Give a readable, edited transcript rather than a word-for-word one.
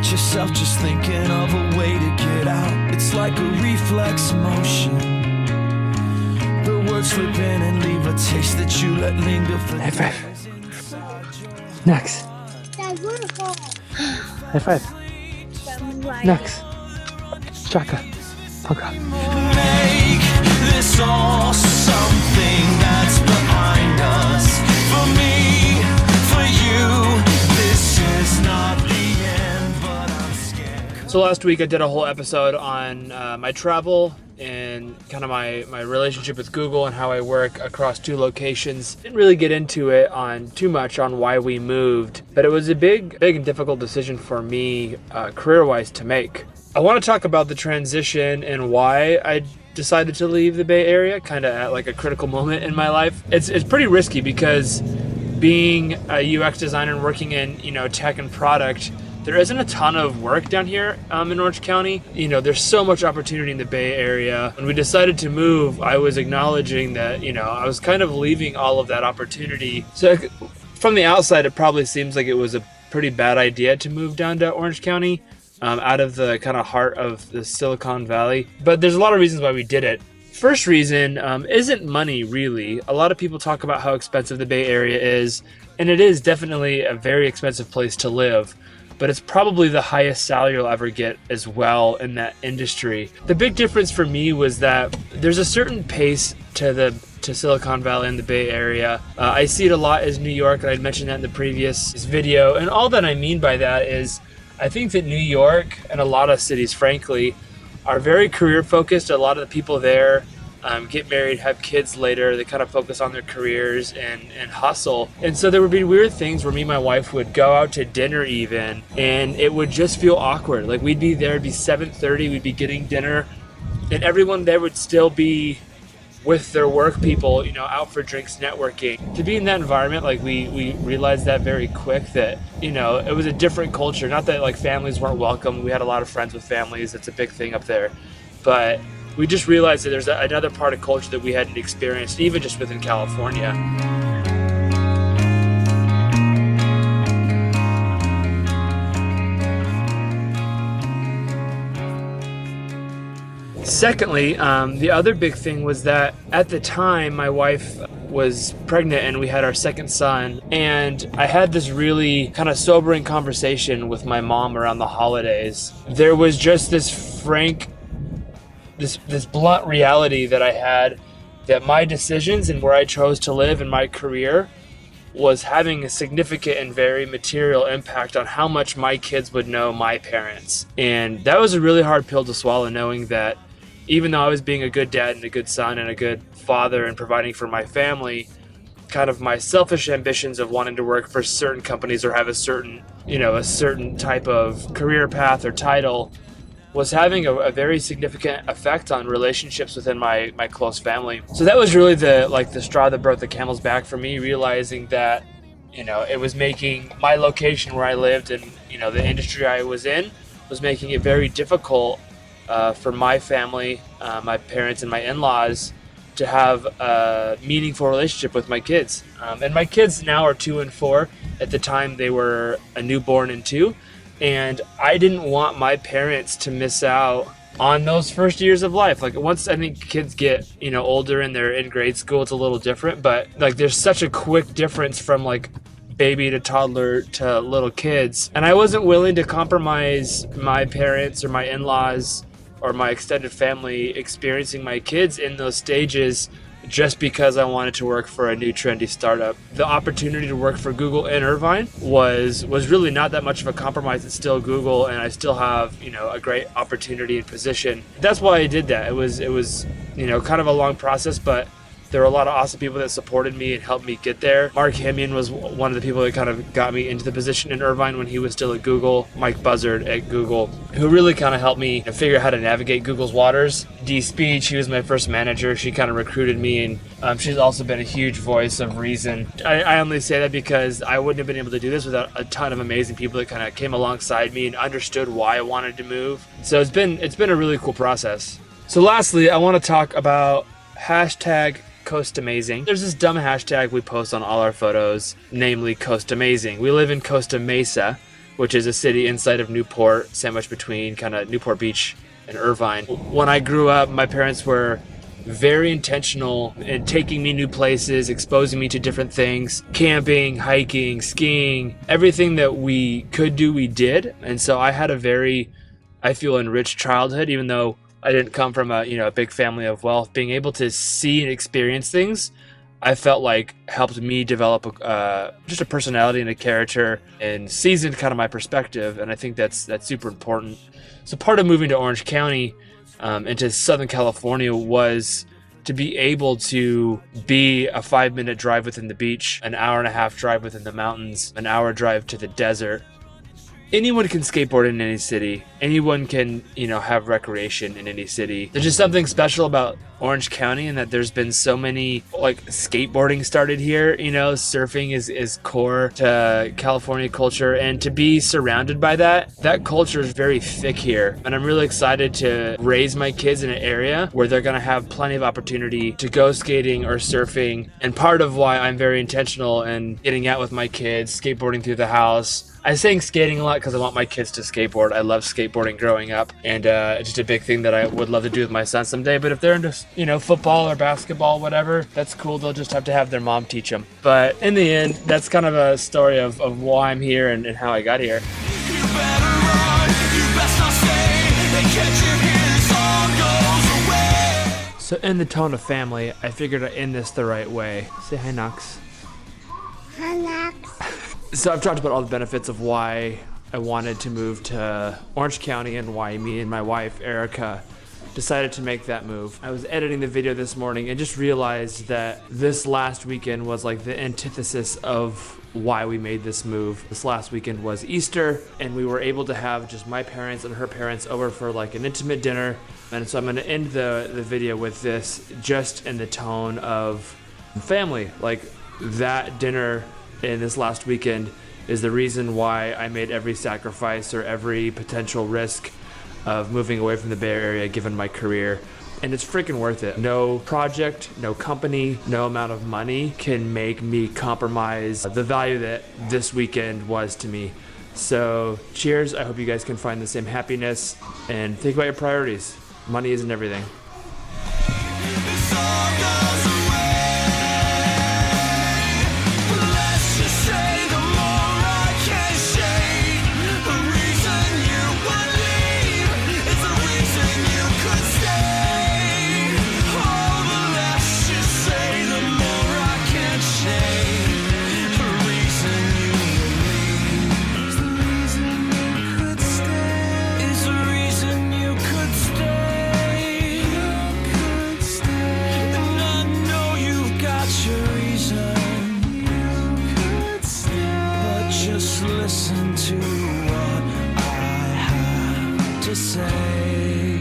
catch yourself just thinking of a way to get out. It's like a reflex motion. The words slip in and leave a taste that you let linger for High five. Next. High five. Next. Chaka. Paka. Make this all something that's behind us. For me, for you, this is not the end, but I'm scared. So last week I did a whole episode on my travel and kind of my relationship with Google and how I work across 2 locations. Didn't really get into it on too much on why we moved, but it was a big and difficult decision for me career-wise to make. I want to talk about the transition and why I decided to leave the Bay Area kind of at like a critical moment in my life. It's pretty risky because being a UX designer and working in, tech and product, there isn't a ton of work down here in Orange County. There's so much opportunity in the Bay Area. When we decided to move, I was acknowledging that, I was kind of leaving all of that opportunity. So from the outside, it probably seems like it was a pretty bad idea to move down to Orange County, out of the kind of heart of the Silicon Valley. But there's a lot of reasons why we did it. First reason isn't money, really. A lot of people talk about how expensive the Bay Area is, and it is definitely a very expensive place to live. But it's probably the highest salary you'll ever get as well in that industry. The big difference for me was that there's a certain pace to Silicon Valley and the Bay Area. I see it a lot as New York, and I'd mentioned that in the previous video. And all that I mean by that is I think that New York and a lot of cities, frankly, are very career focused. A lot of the people there get married, have kids later. They kind of focus on their careers and hustle. And so there would be weird things where me and my wife would go out to dinner even, and it would just feel awkward. Like we'd be there, it'd be 7:30, we'd be getting dinner, and everyone there would still be with their work people, out for drinks, networking. To be in that environment, like we realized that very quick that, it was a different culture. Not that like families weren't welcome. We had a lot of friends with families. It's a big thing up there. But we just realized that there's another part of culture that we hadn't experienced, even just within California. Secondly, the other big thing was that at the time my wife was pregnant and we had our second son, and I had this really kind of sobering conversation with my mom around the holidays. There was just this frank, this blunt reality that I had that my decisions and where I chose to live in my career was having a significant and very material impact on how much my kids would know my parents. And that was a really hard pill to swallow, knowing that even though I was being a good dad and a good son and a good father and providing for my family, kind of my selfish ambitions of wanting to work for certain companies or have a certain type of career path or title was having a very significant effect on relationships within my close family. So that was really the straw that broke the camel's back for me, realizing that, it was making my location where I lived and, the industry I was in was making it very difficult for my family, my parents and my in-laws to have a meaningful relationship with my kids. And my kids now are 2 and 4. At the time they were a newborn and 2. And I didn't want my parents to miss out on those first years of life. Like once I think kids get, older and they're in grade school, it's a little different, but like there's such a quick difference from like baby to toddler to little kids. And I wasn't willing to compromise my parents or my in-laws or my extended family experiencing my kids in those stages just because I wanted to work for a new trendy startup. The opportunity to work for Google in Irvine was really not that much of a compromise. It's still Google, and I still have, a great opportunity and position. That's why I did that. It was, kind of a long process, but there were a lot of awesome people that supported me and helped me get there. Marc Hemeon was one of the people that kind of got me into the position in Irvine when he was still at Google. Buzzard at Google, who really kind of helped me figure out how to navigate Google's waters. Dee Speed, she was my first manager. She kind of recruited me, and she's also been a huge voice of reason. I only say that because I wouldn't have been able to do this without a ton of amazing people that kind of came alongside me and understood why I wanted to move. So it's been a really cool process. So lastly, I want to talk about hashtag Costamazing. There's this dumb hashtag we post on all our photos, namely Costamazing. We live in Costa Mesa, which is a city inside of Newport, sandwiched between kind of Newport Beach and Irvine. When I grew up, my parents were very intentional in taking me new places, exposing me to different things, camping, hiking, skiing, everything that we could do, we did. And so I had a very, I feel, enriched childhood, even though I didn't come from a big family of wealth. Being able to see and experience things, I felt like helped me develop just a personality and a character and seasoned kind of my perspective. And I think that's super important. So part of moving to Orange County into Southern California was to be able to be a 5-minute drive within the beach, an hour and a half drive within the mountains, an hour drive to the desert. Anyone can skateboard in any city. Anyone can, have recreation in any city. There's just something special about Orange County, and that there's been so many, skateboarding started here. Surfing is core to California culture, and to be surrounded by that culture is very thick here. And I'm really excited to raise my kids in an area where they're gonna have plenty of opportunity to go skating or surfing. And part of why I'm very intentional in getting out with my kids, skateboarding through the house. I'm saying skating a lot because I want my kids to skateboard. I love skateboarding growing up, and it's just a big thing that I would love to do with my son someday. But if they're into, football or basketball, whatever, that's cool. They'll just have to have their mom teach them. But in the end, that's kind of a story of why I'm here and how I got here. You better run, you best not stay. They catch you here, this all goes away. So in the tone of family, I figured I'd end this the right way. Say hi, Knox. Hi, Max. So I've talked about all the benefits of why I wanted to move to Orange County and why me and my wife, Erica, decided to make that move. I was editing the video this morning and just realized that this last weekend was like the antithesis of why we made this move. This last weekend was Easter, and we were able to have just my parents and her parents over for like an intimate dinner. And so I'm gonna end the video with this just in the tone of family. Like that dinner in this last weekend is the reason why I made every sacrifice or every potential risk of moving away from the Bay Area given my career. And it's freaking worth it. No project, no company, no amount of money can make me compromise the value that this weekend was to me. So cheers. I hope you guys can find the same happiness, and think about your priorities. Money isn't everything. This all goes away. Let's just say the more I can shake, the reason you would leave is the reason you could stay. Oh, but let's just say the more I can shake, the reason you would leave is the reason you could stay. Is the reason you could stay. You could stay. And I know you've got your reason. You could stay. But just listen to what I have to say.